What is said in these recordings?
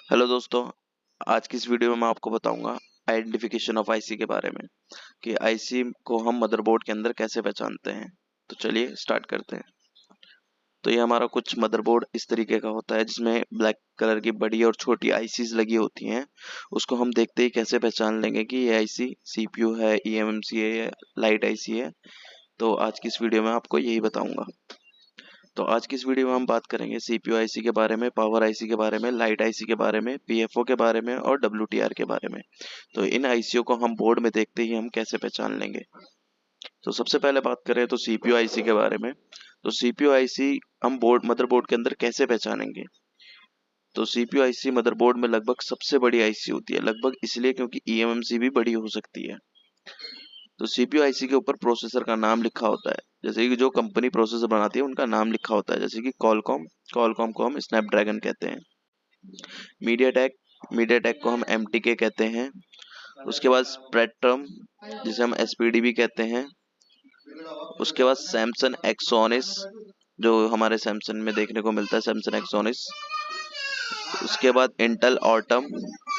Hello दोस्तों, आज की इस वीडियो में मैं आपको बताऊंगा आइडेंटिफिकेशन ऑफ आईसी के बारे में कि आईसी को हम मदरबोर्ड के अंदर कैसे पहचानते हैं। तो चलिए स्टार्ट करते हैं। तो ये हमारा कुछ मदरबोर्ड इस तरीके का होता है जिसमें ब्लैक कलर की बड़ी और छोटी आईसीज लगी होती हैं। उसको हम देखते ही कैसे पहचान लेंगे कि ये आईसी सीपीयू है, ईएमएमसी है या लाइट आईसी है। तो आज की इस वीडियो में आपको यही बताऊंगा। तो आज की इस वीडियो में हम बात करेंगे सीपीयू आईसी के बारे में, पावर आईसी के बारे में, लाइट आईसी के बारे में, पीएफओ के बारे में और डब्ल्यूटीआर के बारे में। तो इन आईसीओ को हम बोर्ड में देखते ही हम कैसे पहचान लेंगे। तो सबसे पहले बात करें तो सीपीयू आईसी के बारे में। तो सीपीयू आईसी हम मदरबोर्ड के अंदर कैसे पहचानेंगे। तो सीपीयू आईसी मदरबोर्ड में लगभग सबसे बड़ी आईसी होती है, लगभग इसलिए क्योंकि ईएमएमसी भी बड़ी हो सकती है। तो सीपीयू आईसी के ऊपर प्रोसेसर का नाम लिखा होता है, जैसे कि जो कंपनी प्रोसेसर बनाती है उनका नाम लिखा होता है, जैसे कि कॉलकॉम को हम स्नैपड्रैगन कहते हैं। मीडियाटेक को हम एमटीके कहते हैं। उसके बाद स्पेक्ट्रम, जिसे हम एसपीडी भी कहते हैं। उसके बाद सैमसंग एक्सोनिस, जो हमारे सैमसंग में देखने को मिलता है, सैमसंग एक्सोनिस। उसके बाद इंटेल ऑटम,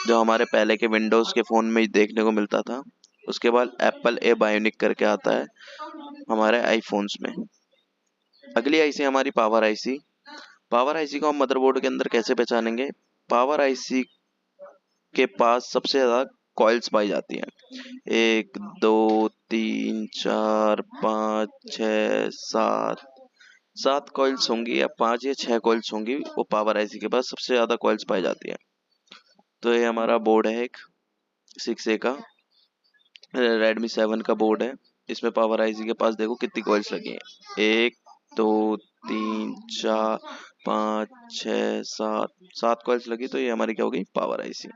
जो हमारे पहले के विंडोज के फोन में देखने को मिलता था। उसके बाद एप्पल ए बायोनिक करके आता है हमारे आईफोन्स में। अगली आईसी हमारी पावर आईसी। पावर आईसी को हम मदरबोर्ड के अंदर कैसे पहचानेंगे। पावर आईसी के पास सबसे ज्यादा कॉइल्स पाई जाती हैं। 1 2 3 4 5 6 7 7 कॉइल्स होंगी या 5 या 6 कॉइल्स होंगी, वो पावर आईसी के पास सबसे ज्यादा कॉइल्स पाई जाती है। तो ये हमारा बोर्ड है एक 6A का, रेडमी 7 का बोर्ड है। इसमें पावर आईसी के पास देखो कितनी कॉइल्स लगी हैं। 1 2 3 4 5 6 7 कॉइल्स लगी, तो ये हमारी क्या होगी, पावर आईसी।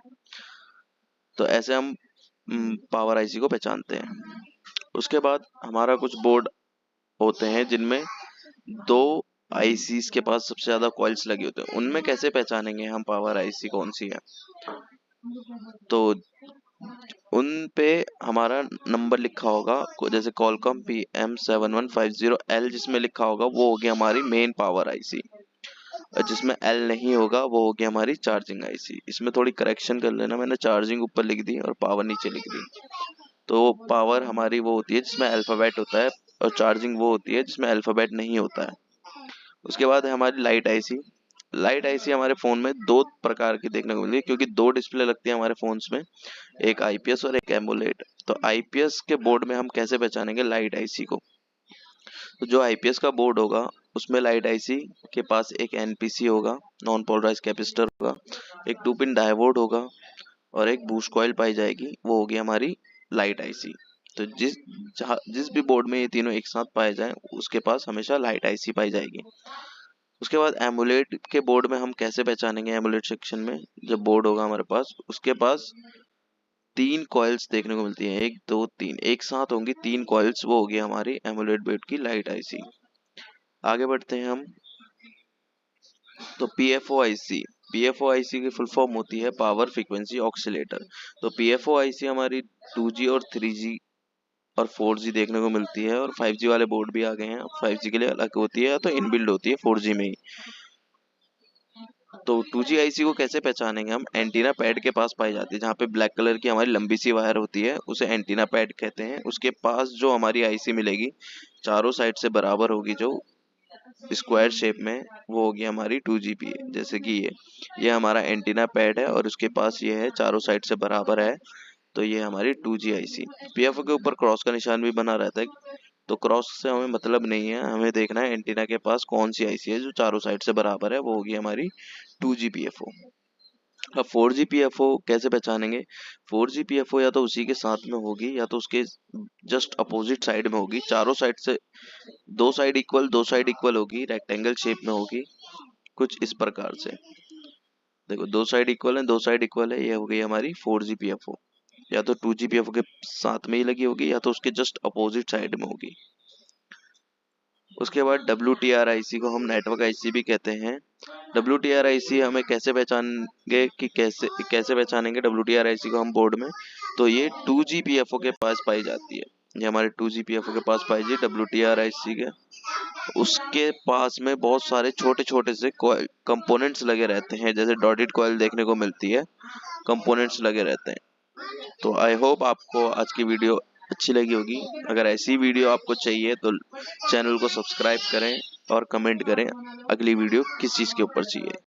तो ऐसे हम पावर आईसी को पहचानते हैं। उसके बाद हमारा कुछ बोर्ड होते हैं जिनमें दो आईसीज के पास सबसे ज्यादा कॉइल्स लगे होते हैं। उनमें कैसे पहचानेंगे हम पावर आईसी कौन सी है। तो उन पे हमारा नंबर लिखा होगा, जैसे कॉलकॉम PM7150L जिसमें लिखा होगा वो होगी हमारी मेन पावर आईसी, और जिसमें एल नहीं होगा वो होगी हमारी चार्जिंग आईसी। इसमें थोड़ी करेक्शन कर लेना, मैंने चार्जिंग ऊपर लिख दी और पावर नीचे लिख दी। तो पावर हमारी वो होती है जिसमें अल्फाबेट होता है, और चार्जिंग वो होती है जिसमें अल्फाबेट नहीं होता है। उसके बाद है हमारी लाइट आईसी। लाइट आईसी हमारे फोन में दो प्रकार की देखने को मिलती है, क्योंकि दो डिस्प्ले लगती है हमारे फोन्स में, एक आईपीएस और एक एमोलेड। तो आईपीएस के बोर्ड में हम कैसे पहचानेंगे लाइट आईसी को। तो जो आईपीएस का बोर्ड होगा उसमें लाइट आईसी के पास एक एनपीसी होगा, नॉन पोलराइज कैपेसिटर होगा, एक 2 पिन डायोड होगा और एक बूस्ट कॉइल पाई जाएगी, वो होगी हमारी लाइट आईसी। तो जिस भी बोर्ड में ये तीनों एक साथ पाए जाएं उसके पास हमेशा लाइट आईसी पाई जाएगी। उसके बाद एमुलेट के बोर्ड में हम कैसे पहचानेंगे। एमुलेट सेक्शन में जब बोर्ड होगा हमारे पास, उसके पास 3 कॉइल्स देखने को मिलती हैं, 1 2 3 एक साथ होंगी 3 कॉइल्स, वो होगी हमारी एमुलेट बोर्ड की लाइट आईसी। आगे बढ़ते हैं हम। तो पीएफओ आईसी की फुल फॉर्म होती है पावर फ्रीक्वेंसी ऑक्सीलेटर। तो पीएफओ आईसी हमारी 2G और 3G और 4G देखने को मिलती है, और 5G वाले बोर्ड भी आ गए हैं। 5G के लिए अलग होती है, तो इनबिल्ड होती है 4G में ही। तो 2G आईसी को कैसे पहचानेंगे हम। एंटीना पैड के पास पाई जाती है, जहाँ पे ब्लैक कलर की हमारी लंबी सी वायर होती है, उसे एंटीना पैड कहते हैं। उसके पास जो हमारी आईसी मिलेगी चारों साइड से बराबर होगी, जो स्क्वायर शेप में, वो होगी हमारी 2GP। जैसे कि ये हमारा एंटीना पैड है और उसके पास ये है, चारों साइड से बराबर है, तो ये हमारी 2G आईसी। पीएफओ के ऊपर क्रॉस का निशान भी बना रहता है, तो क्रॉस से हमें मतलब नहीं है, हमें देखना है एंटीना के पास कौन सी आईसी है जो चारों साइड से बराबर है, वो होगी हमारी 2G पीएफओ। अब 4G पीएफओ कैसे पहचानेंगे। 4G पीएफओ या तो उसी के साथ में होगी या तो उसके जस्ट अपोजिट साइड में होगी। चारों साइड से दो साइड इक्वल होगी, रेक्टेंगल शेप में होगी, कुछ इस प्रकार से। देखो दो साइड इक्वल है, ये हो गई हमारी 4G पीएफओ। या तो 2G पीएफओ के साथ में ही लगी होगी या तो उसके जस्ट अपोजिट साइड में होगी। उसके बाद WTR-IC को हम नेटवर्क आईसी भी कहते हैं। WTR-IC हमें कैसे पहचानेंगे कि कैसे पहचानेंगे WTR-IC को हम बोर्ड में। तो ये 2G पीएफओ के पास पाई जाती है, ये हमारे 2G पीएफओ के पास पाई जाती है WTR-IC के। उसके पास में बहुत सारे छोटे छोटे से कंपोनेंट्स लगे रहते हैं, जैसे डॉटेड कॉइल देखने को मिलती है, कंपोनेंट्स लगे रहते हैं। तो आई होप आपको आज की वीडियो अच्छी लगी होगी। अगर ऐसी वीडियो आपको चाहिए तो चैनल को सब्सक्राइब करें और कमेंट करें अगली वीडियो किस चीज़ के ऊपर चाहिए।